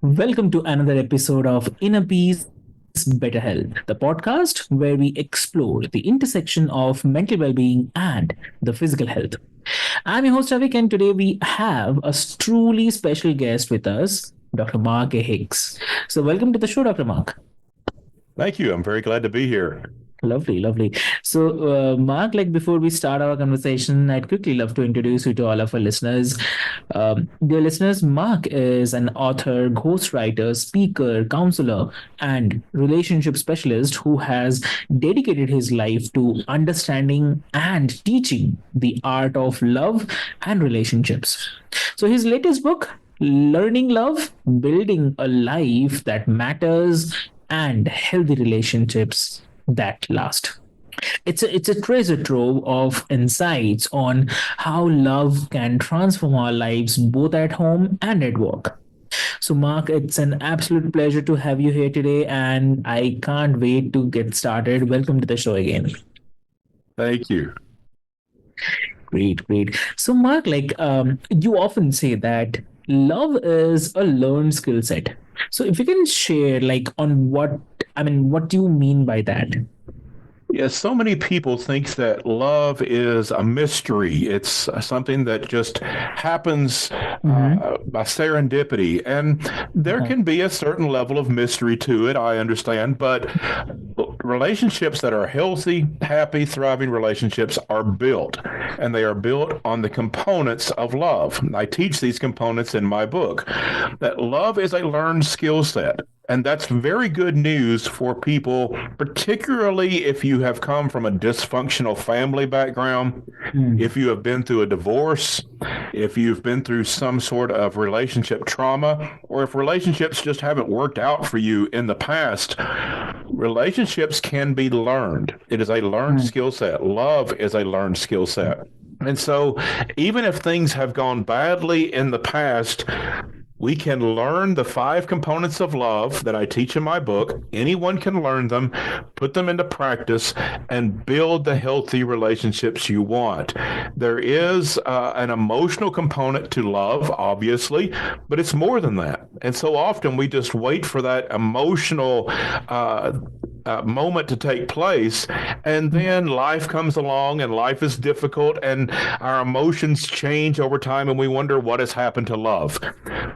Welcome to another episode of Inner Peace, Better Health, the podcast where we explore the intersection of mental well being and the physical health. I'm your host, Avik, and today we have a truly special guest with us, Dr. Mark A. Hicks. So, welcome to the show, Dr. Mark. Thank you. I'm very glad to be here. Lovely, lovely. So, Mark, like before we start our conversation, I'd quickly love to introduce you to all of our listeners. Dear listeners, Mark is an author, ghostwriter, speaker, counselor, and relationship specialist who has dedicated his life to understanding and teaching the art of love and relationships. So, his latest book, Learning Love, Building a Life That Matters, and Healthy Relationships that last. It's a treasure trove of insights on how love can transform our lives both at home and at work. So, Mark, it's an absolute pleasure to have you here today, and I can't wait to get started. Welcome to the show again. Thank you. Great, great. So, Mark, you often say that love is a learned skill set. So, if you can share, like, on what do you mean by that? Yes, so many people think that love is a mystery. It's something that just happens Mm-hmm. by serendipity. And there Uh-huh. can be a certain level of mystery to it, I understand. But relationships that are healthy, happy, thriving relationships are built, and they are built on the components of love. I teach these components in my book. That love is a learned skill set. And that's very good news for people, particularly if you have come from a dysfunctional family background, Mm. if you have been through a divorce, if you've been through some sort of relationship trauma, or if relationships just haven't worked out for you in the past. Relationships can be learned. It is a learned Mm. skill set. Love is a learned skill set. And so, even if things have gone badly in the past, we can learn the five components of love that I teach in my book. Anyone can learn them, put them into practice, and build the healthy relationships you want. There is an emotional component to love, obviously, but it's more than that. And so often we just wait for that emotional moment to take place, and then life comes along and life is difficult, and our emotions change over time, and we wonder what has happened to love.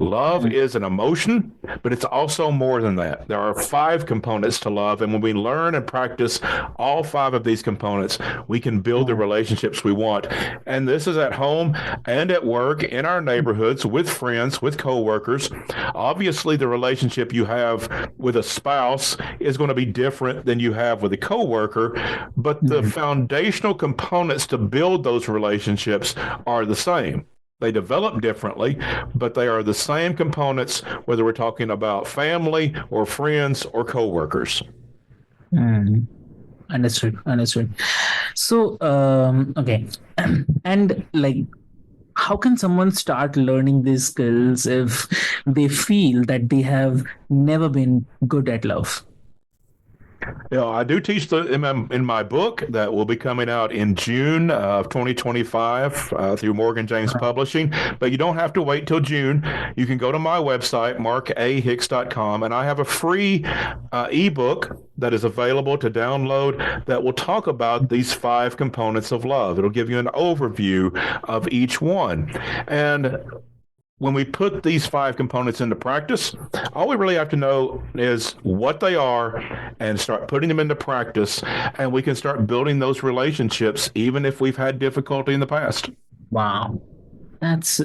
Love Mm. is an emotion, but it's also more than that. There are five components to love, and when we learn and practice all five of these components, we can build the Mm. relationships we want. And this is at home and at work, in our neighborhoods, with friends, with coworkers. Obviously, the relationship you have with a spouse is going to be different than you have with a coworker, but the Mm. foundational components to build those relationships are the same. They develop differently, but they are the same components, whether we're talking about family or friends or coworkers. Mm. Understood, understood. So, okay. And like, how can someone start learning these skills if they feel that they have never been good at love? I do teach in my book that will be coming out in June of 2025 through Morgan James Uh-huh. Publishing. But you don't have to wait till June. You can go to my website, markahicks.com, and I have a free ebook that is available to download that will talk about these five components of love. It'll give you an overview of each one. And when we put these five components into practice, all we really have to know is what they are and start putting them into practice. And we can start building those relationships, even if we've had difficulty in the past. Wow. That's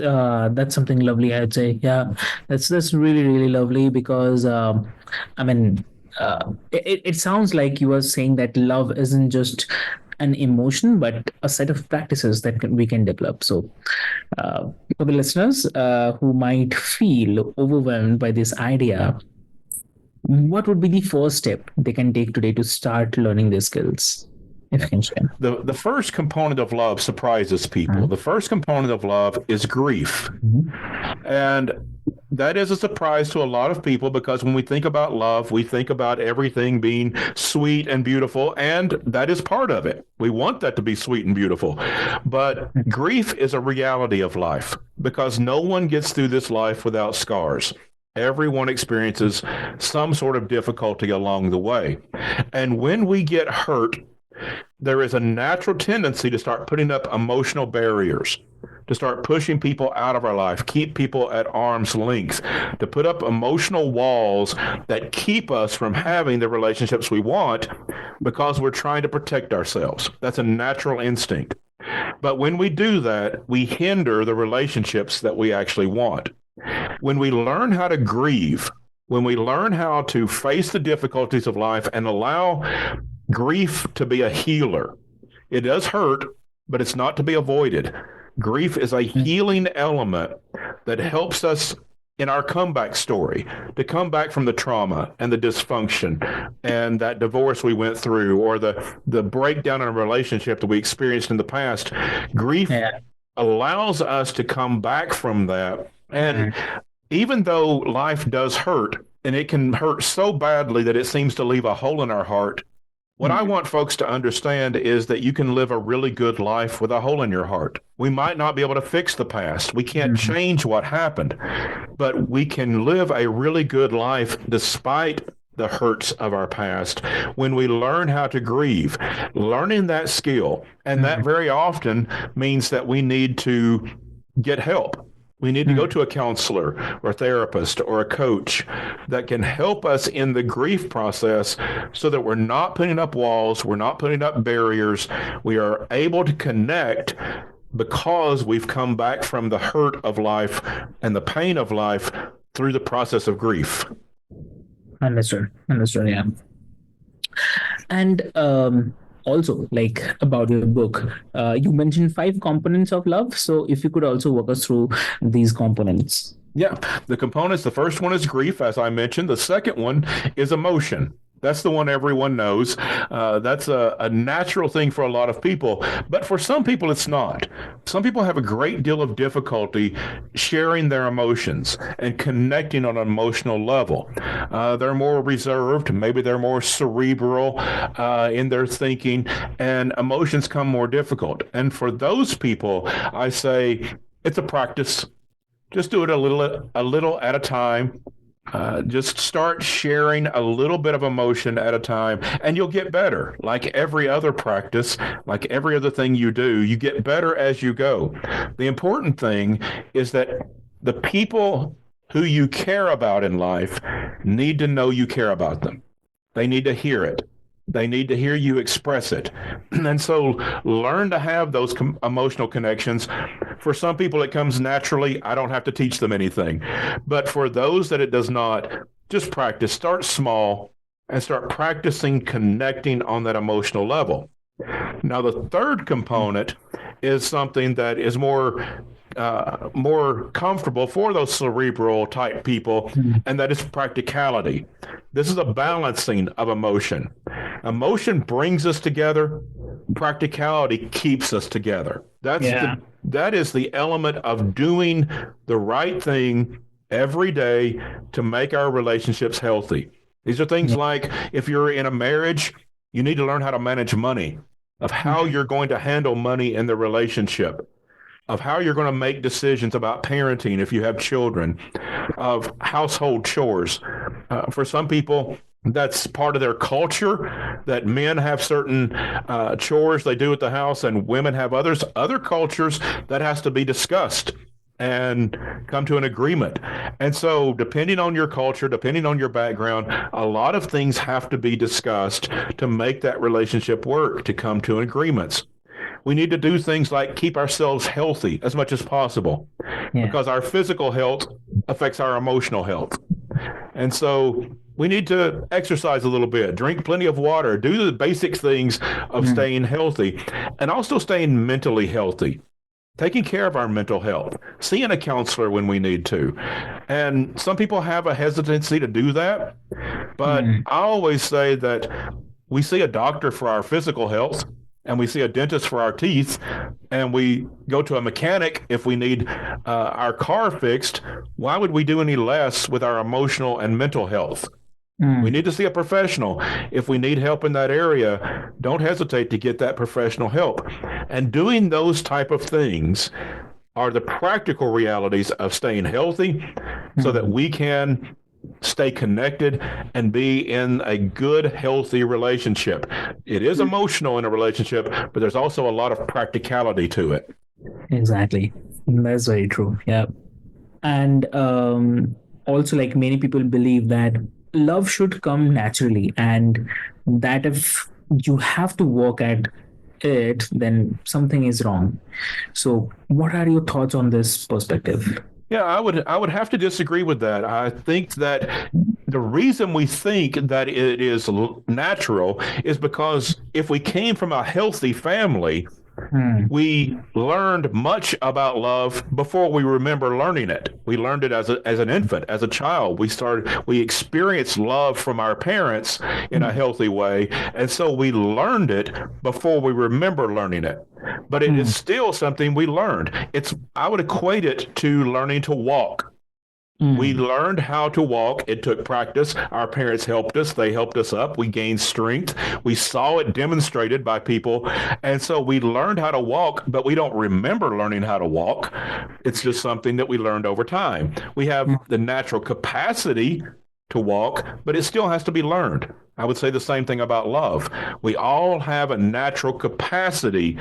something lovely, I'd say. Yeah, that's really really lovely because I mean it sounds like you are saying that love isn't just an emotion but a set of practices that we can develop. So for the listeners who might feel overwhelmed by this idea, what would be the first step they can take today to start learning these skills? If you can share. The first component of love surprises people. Mhm. The first component of love is grief. And that is a surprise to a lot of people because when we think about love, we think about everything being sweet and beautiful, and that is part of it. We want that to be sweet and beautiful. But grief is a reality of life because no one gets through this life without scars. Everyone experiences some sort of difficulty along the way. And when we get hurt, there is a natural tendency to start putting up emotional barriers, to start pushing people out of our life, keep people at arm's length, to put up emotional walls that keep us from having the relationships we want because we're trying to protect ourselves. That's a natural instinct. But when we do that, we hinder the relationships that we actually want. When we learn how to grieve, when we learn how to face the difficulties of life and allow grief to be a healer, it does hurt, but it's not to be avoided. Grief is a healing element that helps us in our comeback story to come back from the trauma and the dysfunction and that divorce we went through or the breakdown in a relationship that we experienced in the past. Grief allows us to come back from that. And even though life does hurt, and it can hurt so badly that it seems to leave a hole in our heart, what I want folks to understand is that you can live a really good life with a hole in your heart. We might not be able to fix the past. We can't change what happened, but we can live a really good life despite the hurts of our past when we learn how to grieve, learning that skill. And that very often means that we need to get help. We need to go to a counselor or a therapist or a coach that can help us in the grief process so that we're not putting up walls, we're not putting up barriers, we are able to connect because we've come back from the hurt of life and the pain of life through the process of grief. Understood. Yeah. And also, like about your book, you mentioned 5 components of love. So if you could also walk us through these components. Yeah, the components, the first one is grief, as I mentioned. The second one is emotion. That's the one everyone knows. That's a natural thing for a lot of people. But for some people, it's not. Some people have a great deal of difficulty sharing their emotions and connecting on an emotional level. They're more reserved. Maybe they're more cerebral in their thinking, and emotions come more difficult. And for those people, I say it's a practice. Just do it a little at a time. Just start sharing a little bit of emotion at a time, and you'll get better. Like every other practice, like every other thing you do, you get better as you go. The important thing is that the people who you care about in life need to know you care about them. They need to hear it. They need to hear you express it. And so learn to have those emotional connections. For some people, it comes naturally. I don't have to teach them anything. But for those that it does not, just practice. Start small and start practicing connecting on that emotional level. Now, the third component is something that is more comfortable for those cerebral type people, and that is practicality. This is a balancing of emotion. Emotion brings us together. Practicality keeps us together. That is the element of doing the right thing every day to make our relationships healthy. These are things like if you're in a marriage, you need to learn how to manage money, of how you're going to handle money in the relationship, of how you're going to make decisions about parenting if you have children, of household chores. For some people, that's part of their culture, that men have certain chores they do at the house and women have others. Other cultures, that has to be discussed and come to an agreement. And so depending on your culture, depending on your background, a lot of things have to be discussed to make that relationship work, to come to agreements. We need to do things like keep ourselves healthy as much as possible, because our physical health affects our emotional health. And so we need to exercise a little bit, drink plenty of water, do the basic things of staying healthy, and also staying mentally healthy, taking care of our mental health, seeing a counselor when we need to. And some people have a hesitancy to do that, but I always say that we see a doctor for our physical health, and we see a dentist for our teeth, and we go to a mechanic if we need our car fixed. Why would we do any less with our emotional and mental health? We need to see a professional. If we need help in that area, don't hesitate to get that professional help. And doing those type of things are the practical realities of staying healthy so that Hmm. we can stay connected and be in a good, healthy relationship. It is emotional in a relationship, but there's also a lot of practicality to it. Exactly. That's very true. Yeah. And also, like many people believe that love should come naturally, and that if you have to work at it, then something is wrong. So, what are your thoughts on this perspective? Yeah, I would have to disagree with that. I think that the reason we think that it is natural is because if we came from a healthy family, Hmm. we learned much about love before we remember learning it. We learned it as an infant, as a child. We experienced love from our parents in a Hmm. healthy way, and so we learned it before we remember learning it. But it is Hmm. still something we learned. It's I would equate it to learning to walk. We Hmm. learned how to walk. It took practice. Our parents helped us. They helped us up. We gained strength. We saw it demonstrated by people. And so we learned how to walk, but we don't remember learning how to walk. It's just something that we learned over time. We have the natural capacity to walk, but it still has to be learned. I would say the same thing about love. We all have a natural capacity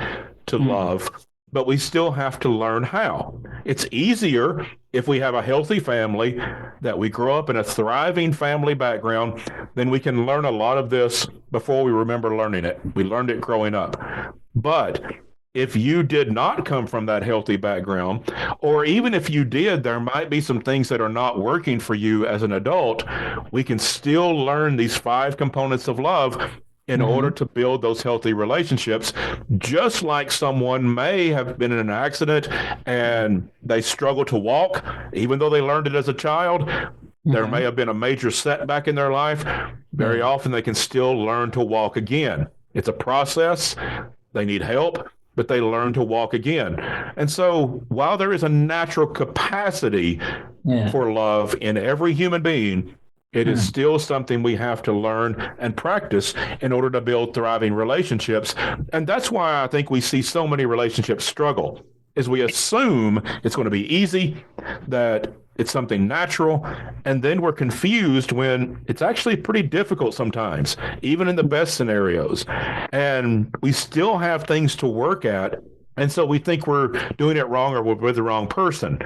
to Hmm. love, but we still have to learn how. It's easier if we have a healthy family, that we grow up in a thriving family background, then we can learn a lot of this before we remember learning it. We learned it growing up. But if you did not come from that healthy background, or even if you did, there might be some things that are not working for you as an adult, we can still learn these five components of love in order Hmm. to build those healthy relationships. Just like someone may have been in an accident and they struggle to walk, even though they learned it as a child, there may Hmm. have been a major setback in their life. Very Yeah. often they can still learn to walk again. It's a process. They need help, but they learn to walk again. And so while there is a natural capacity Yeah. for love in every human being, it is Hmm. still something we have to learn and practice in order to build thriving relationships. And that's why I think we see so many relationships struggle, is we assume it's going to be easy, that it's something natural, and then we're confused when it's actually pretty difficult sometimes, even in the best scenarios. And we still have things to work at. And so we think we're doing it wrong or we're with the wrong person.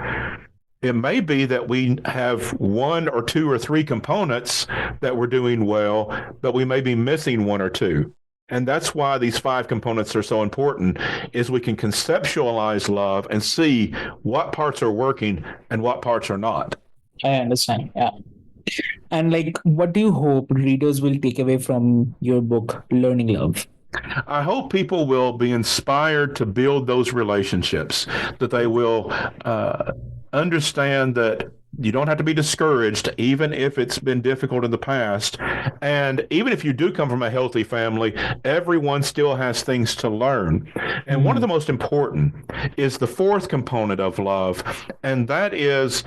It may be that we have one or two or three components that we're doing well, but we may be missing one or two. And that's why these five components are so important, is we can conceptualize love and see what parts are working and what parts are not. I understand. Yeah. And like, what do you hope readers will take away from your book, Learning Love? I hope people will be inspired to build those relationships, that they will understand that you don't have to be discouraged, even if it's been difficult in the past. And even if you do come from a healthy family, everyone still has things to learn. And one of Hmm. the most important is the fourth component of love, and that is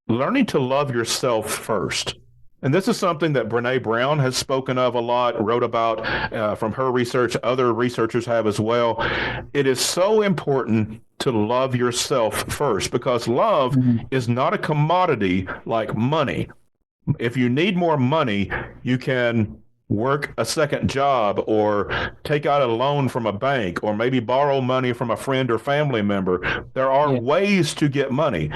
learning to love yourself first. And this is something that Brene Brown has spoken of a lot, wrote about from her research. Other researchers have as well. It is so important to love yourself first, because love Hmm. is not a commodity like money. If you need more money, you can work a second job or take out a loan from a bank or maybe borrow money from a friend or family member. There are Yeah. ways to get money.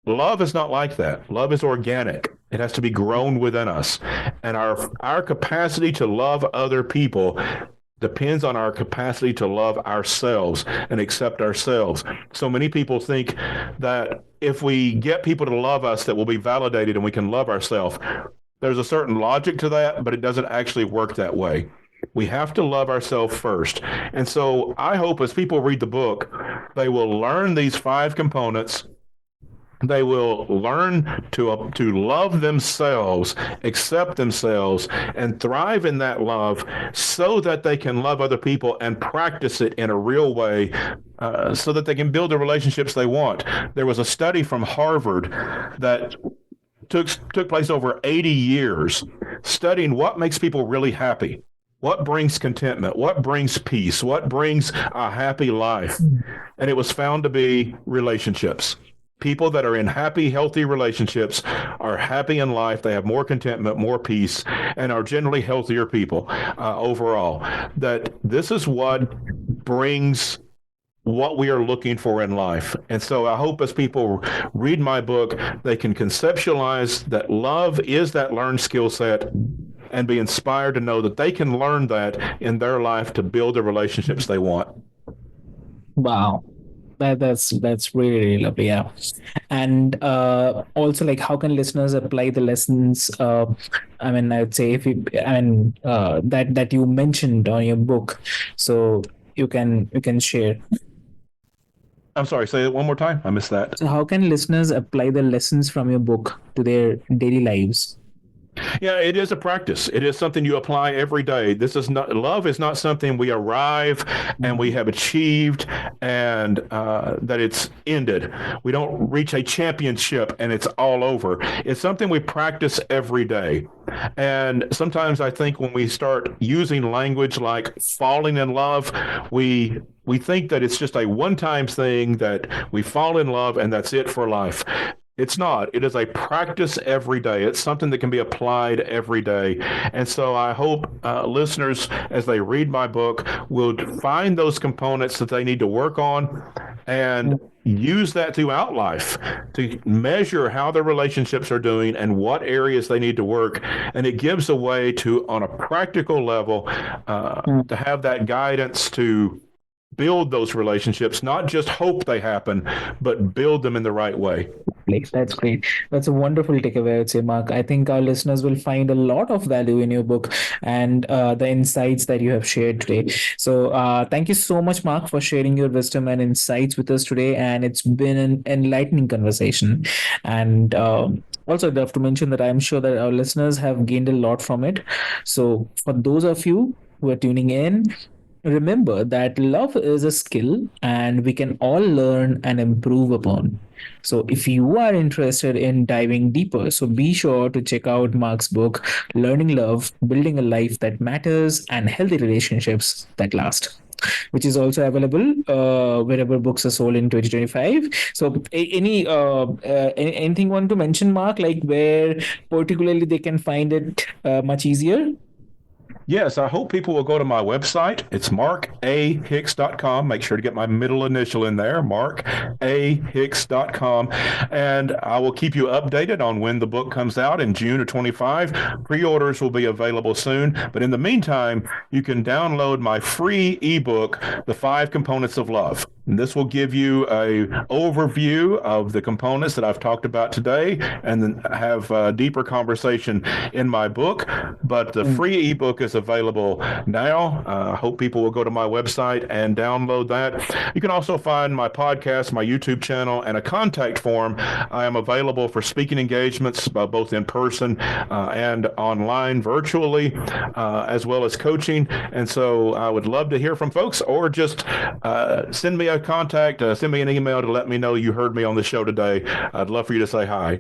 Love is not like that. Love is organic. It has to be grown within us. And our capacity to love other people depends on our capacity to love ourselves and accept ourselves. So many people think that if we get people to love us, that we'll be validated and we can love ourselves. There's a certain logic to that, but it doesn't actually work that way. We have to love ourselves first. And so I hope as people read the book, they will learn these five components. They will learn to love themselves, accept themselves, and thrive in that love, so that they can love other people and practice it in a real way, so that they can build the relationships they want. There was a study from Harvard that took place over 80 years, studying what makes people really happy. What brings contentment? What brings peace? What brings a happy life? And it was found to be relationships. People that are in happy, healthy relationships are happy in life. They have more contentment, more peace, and are generally healthier people overall. That this is what brings what we are looking for in life. And so I hope as people read my book, they can conceptualize that love is that learned skill set and be inspired to know that they can learn that in their life to build the relationships they want. Wow. That's really, really lovely. Yeah. And also, like, how can listeners apply the lessons? I mean, I'd say if you, I mean, that you mentioned on your book, so you can share. I'm sorry, say it one more time. I missed that. So, how can listeners apply the lessons from your book to their daily lives? Yeah, it is a practice. It is something you apply every day. This is not love is not something we arrive and we have achieved and that it's ended. We don't reach a championship and it's all over. It's something we practice every day. And sometimes I think when we start using language like falling in love, we think that it's just a one-time thing that we fall in love and that's it for life. It's not. It is a practice every day. It's something that can be applied every day. And so I hope listeners, as they read my book, will find those components that they need to work on and use that throughout life to measure how their relationships are doing and what areas they need to work. And it gives a way to, on a practical level, to have that guidance to build those relationships, not just hope they happen, but build them in the right way. Place. That's great. That's a wonderful takeaway, I would say, Mark. I think our listeners will find a lot of value in your book and the insights that you have shared today. So, thank you so much, Mark, for sharing your wisdom and insights with us today. And it's been an enlightening conversation. And also, I'd love to mention that I'm sure that our listeners have gained a lot from it. So, for those of you who are tuning in, remember that love is a skill and we can all learn and improve upon. So, if you are interested in diving deeper, so be sure to check out Mark's book, Learning Love, Building a Life That Matters, and Healthy Relationships That Last, which is also available wherever books are sold in 2025. So, anything you want to mention, Mark, like where particularly they can find it much easier? Yes, I hope people will go to my website. It's markahicks.com. Make sure to get my middle initial in there, markahicks.com. And I will keep you updated on when the book comes out in June of 25. Pre-orders will be available soon. But in the meantime, you can download my free ebook, The Five Components of Love. And this will give you a overview of the components that I've talked about today and then have a deeper conversation in my book. But the free ebook is available now. I hope people will go to my website and download that. You can also find my podcast, my YouTube channel, and a contact form. I am available for speaking engagements, both in person and online virtually, as well as coaching. And so I would love to hear from folks, or just send me a contact, send me an email to let me know you heard me on the show today. I'd love for you to say hi.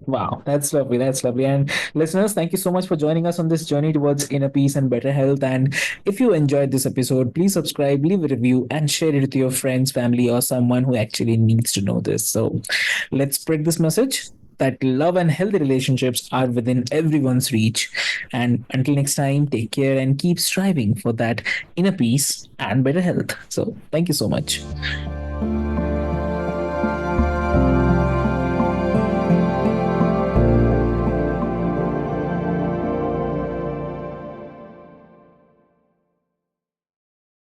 Wow, that's lovely. That's lovely. And listeners, thank you so much for joining us on this journey towards inner peace and better health. And if you enjoyed this episode, please subscribe, leave a review, and share it with your friends, family, or someone who actually needs to know this. So let's spread this message that love and healthy relationships are within everyone's reach. And until next time, take care and keep striving for that inner peace and better health. So thank you so much.